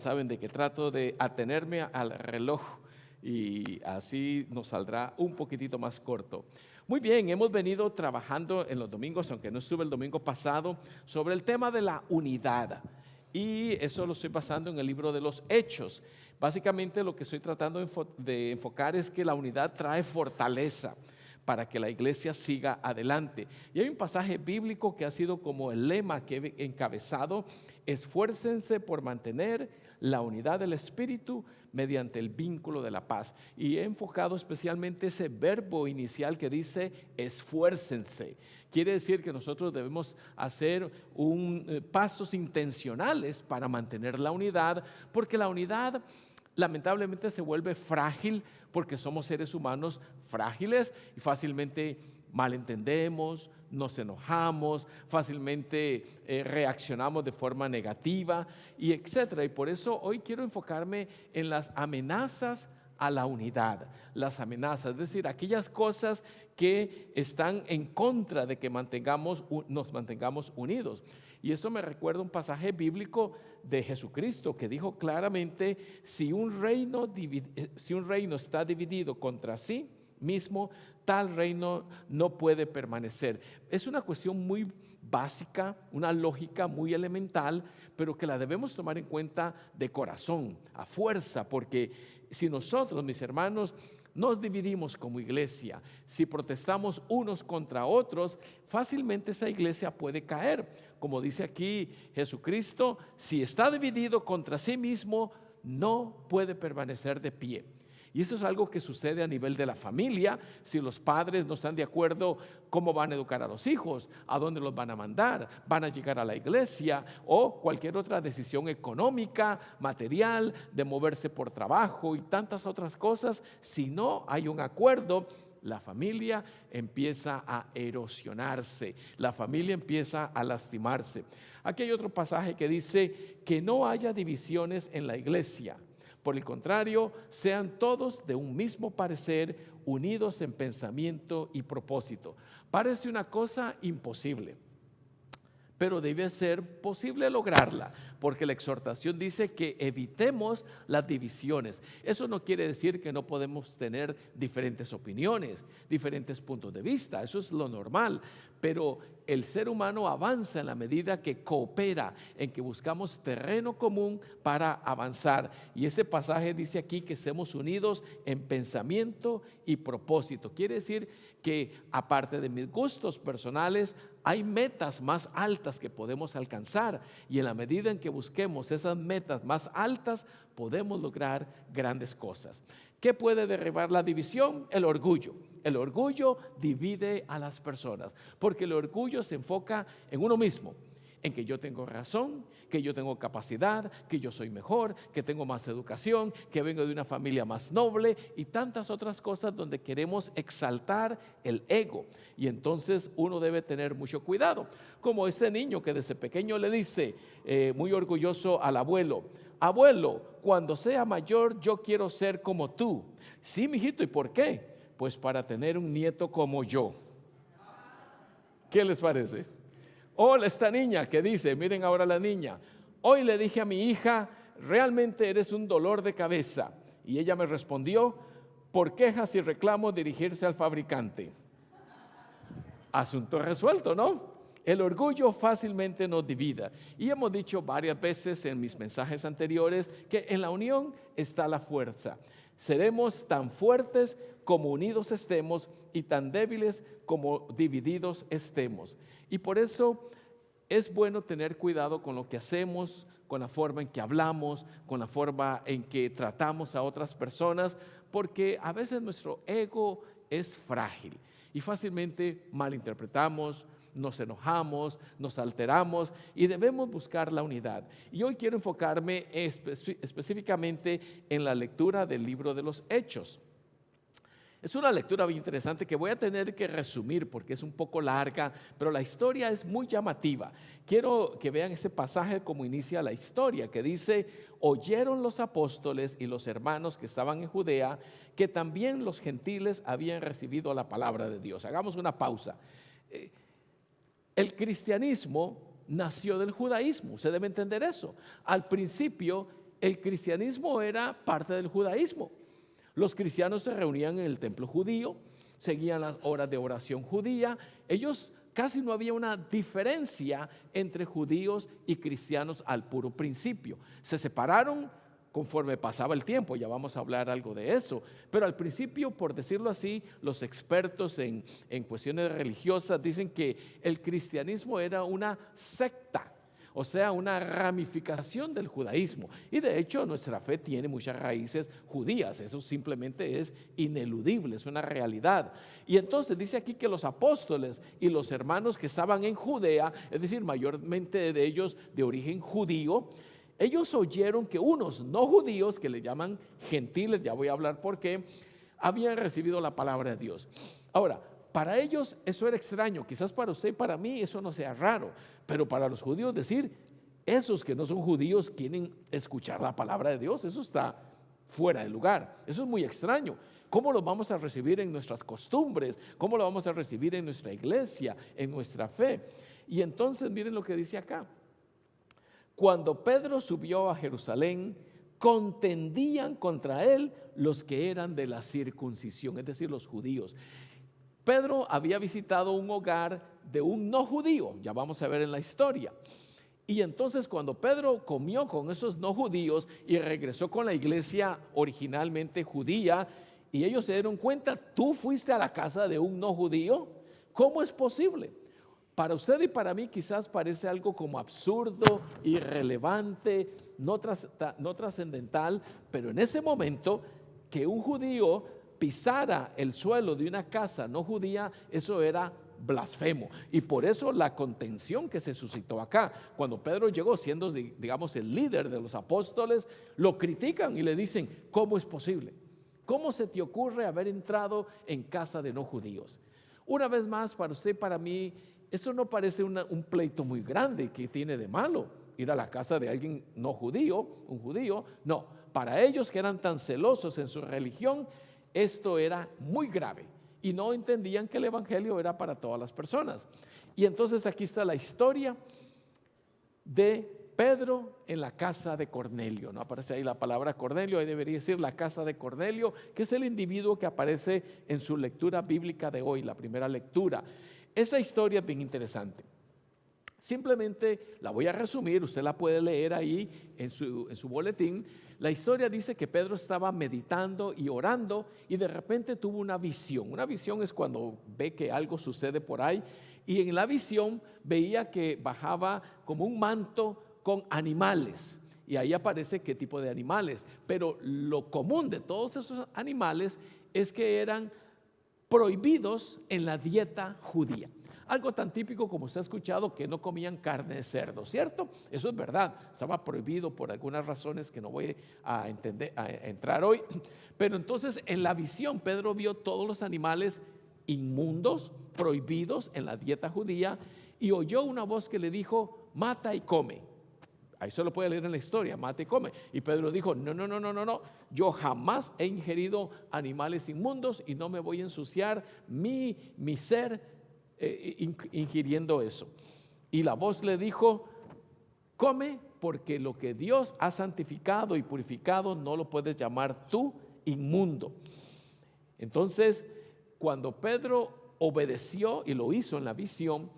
Saben de que trato de atenerme al reloj y así nos saldrá un poquitito más corto. Muy bien, hemos venido trabajando en los domingos, aunque no estuve el domingo pasado, sobre el tema de la unidad. Y eso lo estoy basando en el libro de los Hechos. Básicamente lo que estoy tratando de enfocar es que la unidad trae fortaleza para que la iglesia siga adelante. Y hay un pasaje bíblico que ha sido como el lema que he encabezado: esfuércense por mantener la unidad del Espíritu mediante el vínculo de la paz. Y he enfocado especialmente ese verbo inicial que dice esfuércense. Quiere decir que nosotros debemos hacer pasos intencionales para mantener la unidad, porque la unidad lamentablemente se vuelve frágil porque somos seres humanos frágiles y fácilmente malentendemos, nos enojamos, fácilmente reaccionamos de forma negativa y etcétera. Y por eso hoy quiero enfocarme en las amenazas a la unidad, las amenazas, es decir, aquellas cosas que están en contra de que nos mantengamos unidos. Y eso me recuerda un pasaje bíblico de Jesucristo que dijo claramente: si un reino está dividido contra sí mismo, tal reino no puede permanecer. Es una cuestión muy básica, una lógica muy elemental, pero que la debemos tomar en cuenta de corazón, a fuerza, porque si nosotros, mis hermanos, nos dividimos como iglesia, si protestamos unos contra otros, fácilmente esa iglesia puede caer. Como dice aquí Jesucristo, si está dividido contra sí mismo, no puede permanecer de pie. Y eso es algo que sucede a nivel de la familia. Si los padres no están de acuerdo cómo van a educar a los hijos, a dónde los van a mandar, van a llegar a la iglesia o cualquier otra decisión económica, material, de moverse por trabajo y tantas otras cosas, si no hay un acuerdo, la familia empieza a erosionarse, la familia empieza a lastimarse. Aquí hay otro pasaje que dice que no haya divisiones en la iglesia. Por el contrario, sean todos de un mismo parecer, unidos en pensamiento y propósito. Parece una cosa imposible, pero debe ser posible lograrla, porque la exhortación dice que evitemos las divisiones. Eso no quiere decir que no podemos tener diferentes opiniones, diferentes puntos de vista, eso es lo normal, pero el ser humano avanza en la medida que coopera, en que buscamos terreno común para avanzar. Y ese pasaje dice aquí que seamos unidos en pensamiento y propósito. Quiere decir que aparte de mis gustos personales, hay metas más altas que podemos alcanzar, y en la medida en que busquemos esas metas más altas, podemos lograr grandes cosas. ¿Qué puede derribar la división? El orgullo. El orgullo divide a las personas, porque el orgullo se enfoca en uno mismo, en que yo tengo razón, que yo tengo capacidad, que yo soy mejor, que tengo más educación, que vengo de una familia más noble y tantas otras cosas donde queremos exaltar el ego. Y entonces uno debe tener mucho cuidado, como este niño que desde pequeño le dice muy orgulloso al abuelo: abuelo, cuando sea mayor yo quiero ser como tú. Sí, mijito, ¿y por qué? Pues para tener un nieto como yo. ¿Qué les parece? O esta niña que dice, miren ahora la niña: hoy le dije a mi hija, realmente eres un dolor de cabeza. Y ella me respondió: por quejas y reclamos dirigirse al fabricante. Asunto resuelto, ¿no? El orgullo fácilmente nos divide. Y hemos dicho varias veces en mis mensajes anteriores que en la unión está la fuerza. Seremos tan fuertes como unidos estemos y tan débiles como divididos estemos. Y por eso es bueno tener cuidado con lo que hacemos, con la forma en que hablamos, con la forma en que tratamos a otras personas, porque a veces nuestro ego es frágil y fácilmente malinterpretamos, nos enojamos, nos alteramos, y debemos buscar la unidad. Y hoy quiero enfocarme específicamente en la lectura del libro de los Hechos. Es una lectura bien interesante que voy a tener que resumir porque es un poco larga, pero la historia es muy llamativa. Quiero que vean ese pasaje como inicia la historia, que dice: oyeron los apóstoles y los hermanos que estaban en Judea que también los gentiles habían recibido la palabra de Dios. Hagamos una pausa. El cristianismo nació del judaísmo, se debe entender eso. Al principio el cristianismo era parte del judaísmo. Los cristianos se reunían en el templo judío, seguían las horas de oración judía. Ellos casi no había una diferencia entre judíos y cristianos al puro principio. Se separaron conforme pasaba el tiempo, ya vamos a hablar algo de eso, pero al principio, por decirlo así, los expertos en cuestiones religiosas dicen que el cristianismo era una secta, o sea, una ramificación del judaísmo, y de hecho nuestra fe tiene muchas raíces judías, eso simplemente es ineludible, es una realidad. Y entonces dice aquí que los apóstoles y los hermanos que estaban en Judea, es decir, mayormente de ellos de origen judío, ellos oyeron que unos no judíos, que le llaman gentiles, ya voy a hablar por qué, habían recibido la palabra de Dios. Ahora, para ellos eso era extraño, quizás para usted y para mí eso no sea raro, pero para los judíos decir, esos que no son judíos quieren escuchar la palabra de Dios, eso está fuera de lugar, eso es muy extraño. ¿Cómo lo vamos a recibir en nuestras costumbres? ¿Cómo lo vamos a recibir en nuestra iglesia, en nuestra fe? Y entonces miren lo que dice acá. Cuando Pedro subió a Jerusalén, contendían contra él los que eran de la circuncisión, es decir, los judíos. Pedro había visitado un hogar de un no judío, ya vamos a ver en la historia. Y entonces cuando Pedro comió con esos no judíos y regresó con la iglesia originalmente judía, y ellos se dieron cuenta, tú fuiste a la casa de un no judío, ¿cómo es posible? Para usted y para mí quizás parece algo como absurdo, irrelevante, no trascendental, pero en ese momento que un judío pisara el suelo de una casa no judía, eso era blasfemo. Y por eso la contención que se suscitó acá, cuando Pedro llegó siendo, digamos, el líder de los apóstoles, lo critican y le dicen, ¿cómo es posible? ¿Cómo se te ocurre haber entrado en casa de no judíos? Una vez más, para usted y para mí, eso no parece un pleito muy grande. ¿Qué tiene de malo ir a la casa de alguien no judío, un judío? No, para ellos que eran tan celosos en su religión, esto era muy grave y no entendían que el evangelio era para todas las personas. Y entonces aquí está la historia de Pedro en la casa de Cornelio. No aparece ahí la palabra Cornelio, ahí debería decir la casa de Cornelio, que es el individuo que aparece en su lectura bíblica de hoy, la primera lectura. Esa historia es bien interesante. Simplemente la voy a resumir, usted la puede leer ahí en su boletín. La historia dice que Pedro estaba meditando y orando y de repente tuvo una visión. Una visión es cuando ve que algo sucede por ahí, y en la visión veía que bajaba como un manto con animales. Y ahí aparece qué tipo de animales. Pero lo común de todos esos animales es que eran prohibidos en la dieta judía. Algo tan típico como usted ha escuchado que no comían carne de cerdo, ¿cierto? Eso es verdad, estaba prohibido por algunas razones que no voy a entrar hoy. Pero entonces en la visión Pedro vio todos los animales inmundos, prohibidos en la dieta judía, y oyó una voz que le dijo, mata y come. Ahí se lo puede leer en la historia, mata y come. Y Pedro dijo, no, yo jamás he ingerido animales inmundos y no me voy a ensuciar mi ser ingiriendo eso. Y la voz le dijo, come, porque lo que Dios ha santificado y purificado no lo puedes llamar tú inmundo. Entonces, cuando Pedro obedeció y lo hizo en la visión,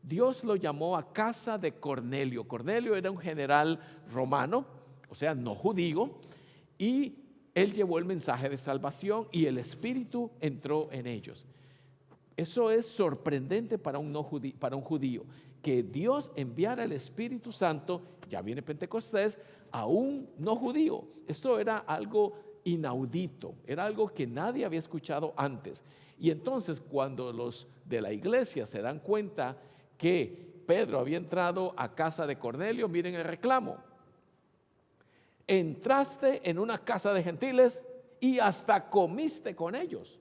Dios lo llamó a casa de Cornelio. Cornelio era un general romano, o sea, no judío, y él llevó el mensaje de salvación y el Espíritu entró en ellos. Eso es sorprendente para un judío, que Dios enviara el Espíritu Santo, ya viene Pentecostés, a un no judío. Esto era algo inaudito, era algo que nadie había escuchado antes. Y entonces cuando los de la iglesia se dan cuenta que Pedro había entrado a casa de Cornelio, miren el reclamo. Entraste en una casa de gentiles y hasta comiste con ellos.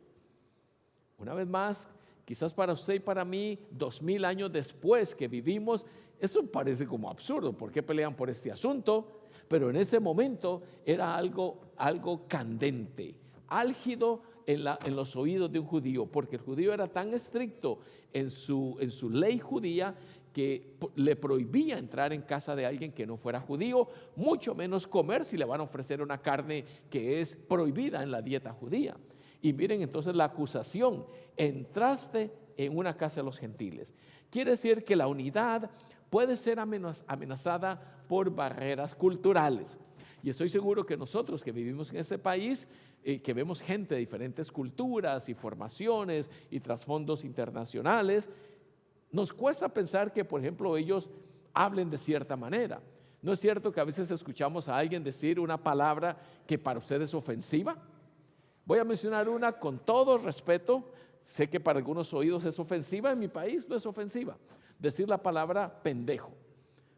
Una vez más, quizás para usted y para mí, 2000 años después que vivimos, eso parece como absurdo. ¿Por qué pelean por este asunto? Pero en ese momento era algo candente, álgido en los oídos de un judío, porque el judío era tan estricto en su ley judía que le prohibía entrar en casa de alguien que no fuera judío, mucho menos comer si le van a ofrecer una carne que es prohibida en la dieta judía. Y miren entonces la acusación: entraste en una casa de los gentiles. Quiere decir que la unidad puede ser amenazada por barreras culturales. Y estoy seguro que nosotros que vivimos en este país, que vemos gente de diferentes culturas y formaciones y trasfondos internacionales, nos cuesta pensar que, por ejemplo, ellos hablen de cierta manera. ¿No es cierto que a veces escuchamos a alguien decir una palabra que para usted es ofensiva? Voy a mencionar una con todo respeto. Sé que para algunos oídos es ofensiva, en mi país no es ofensiva. Decir la palabra pendejo.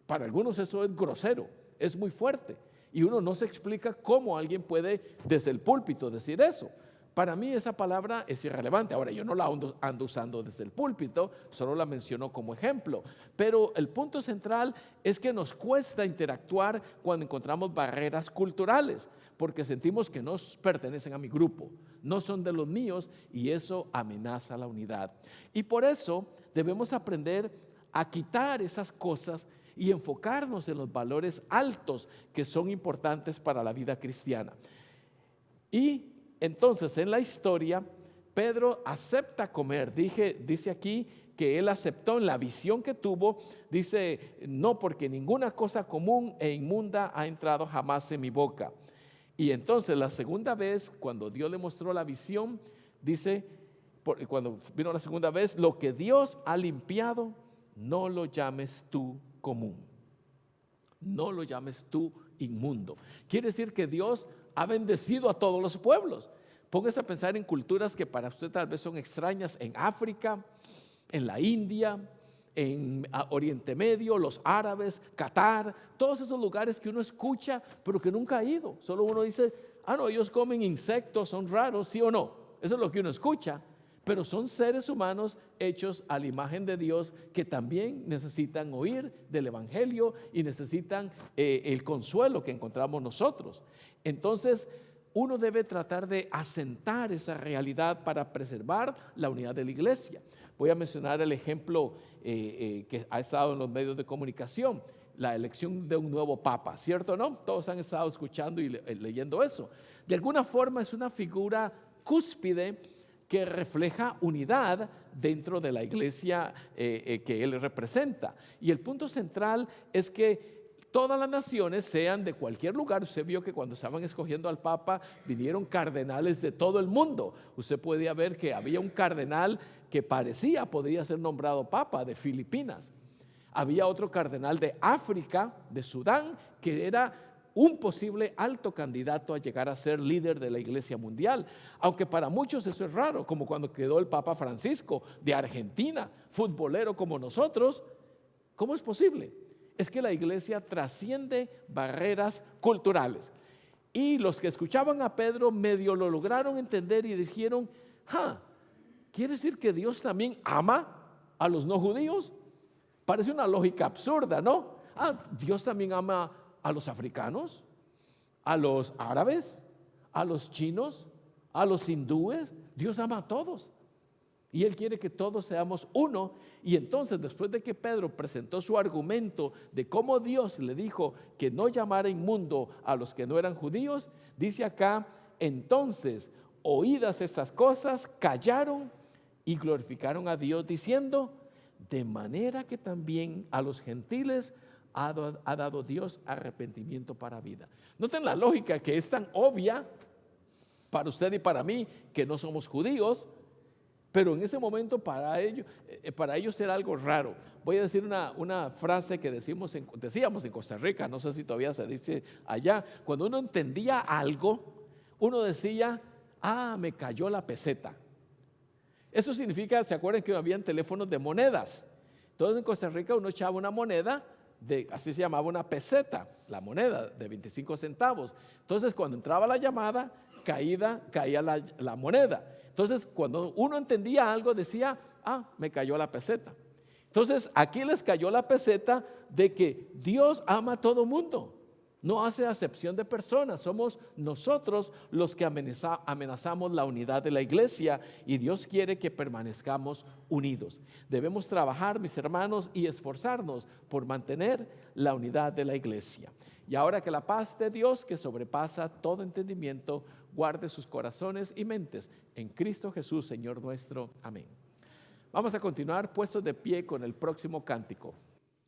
Para algunos eso es grosero, es muy fuerte. Y uno no se explica cómo alguien puede desde el púlpito decir eso. Para mí esa palabra es irrelevante. Ahora, yo no la ando usando desde el púlpito, solo la menciono como ejemplo. Pero el punto central es que nos cuesta interactuar cuando encontramos barreras culturales, porque sentimos que no pertenecen a mi grupo, no son de los míos, y eso amenaza la unidad. Y por eso debemos aprender a quitar esas cosas y enfocarnos en los valores altos que son importantes para la vida cristiana. Y entonces en la historia Pedro acepta comer. Dice aquí que él aceptó en la visión que tuvo. Dice: no, porque ninguna cosa común e inmunda ha entrado jamás en mi boca. Y entonces la segunda vez, cuando Dios le mostró la visión, dice, cuando vino la segunda vez: lo que Dios ha limpiado, no lo llames tú común, no lo llames tú inmundo. Quiere decir que Dios ha bendecido a todos los pueblos. Póngase a pensar en culturas que para usted tal vez son extrañas, en África, en la India, en Oriente Medio, los árabes, Qatar, todos esos lugares que uno escucha pero que nunca ha ido. Solo uno dice: no, ellos comen insectos, son raros, ¿sí o no? Eso es lo que uno escucha. Pero son seres humanos hechos a la imagen de Dios, que también necesitan oír del Evangelio y necesitan el consuelo que encontramos nosotros. Entonces uno debe tratar de asentar esa realidad para preservar la unidad de la iglesia. Voy a mencionar el ejemplo que ha estado en los medios de comunicación: la elección de un nuevo papa, ¿cierto o no? Todos han estado escuchando y leyendo eso. De alguna forma es una figura cúspide que refleja unidad dentro de la iglesia que él representa. Y el punto central es que todas las naciones, sean de cualquier lugar. Usted vio que cuando estaban escogiendo al Papa, vinieron cardenales de todo el mundo. Usted podía ver que había un cardenal que podría ser nombrado Papa, de Filipinas. Había otro cardenal de África, de Sudán, que era un posible alto candidato a llegar a ser líder de la iglesia mundial, aunque para muchos eso es raro, como cuando quedó el Papa Francisco de Argentina, futbolero como nosotros. ¿Cómo es posible? Es que la iglesia trasciende barreras culturales. Y los que escuchaban a Pedro medio lo lograron entender y dijeron: ¿quiere decir que Dios también ama a los no judíos? Parece una lógica absurda, ¿no? Dios también ama a los africanos, a los árabes, a los chinos, a los hindúes. Dios ama a todos y Él quiere que todos seamos uno. Y entonces, después de que Pedro presentó su argumento de cómo Dios le dijo que no llamara inmundo a los que no eran judíos, dice acá: entonces, oídas estas cosas, callaron y glorificaron a Dios, diciendo: de manera que también a los gentiles ha dado Dios arrepentimiento para vida. Noten la lógica, que es tan obvia para usted y para mí, que no somos judíos, pero en ese momento para ellos era algo raro. Voy a decir una frase que decíamos en Costa Rica, no sé si todavía se dice allá. Cuando uno entendía algo, uno decía: me cayó la peseta. Eso significa, ¿se acuerdan que habían teléfonos de monedas? Entonces en Costa Rica uno echaba una moneda, así se llamaba una peseta, la moneda de 25 centavos. Entonces cuando entraba la llamada, caía la moneda. Entonces cuando uno entendía algo, decía: me cayó la peseta. Entonces aquí les cayó la peseta de que Dios ama a todo mundo. no hace acepción de personas, somos nosotros los que amenazamos la unidad de la iglesia y Dios quiere que permanezcamos unidos. Debemos trabajar, mis hermanos, y esforzarnos por mantener la unidad de la iglesia. Y ahora que la paz de Dios, que sobrepasa todo entendimiento, guarde sus corazones y mentes en Cristo Jesús, Señor nuestro. Amén. Vamos a continuar puestos de pie con el próximo cántico.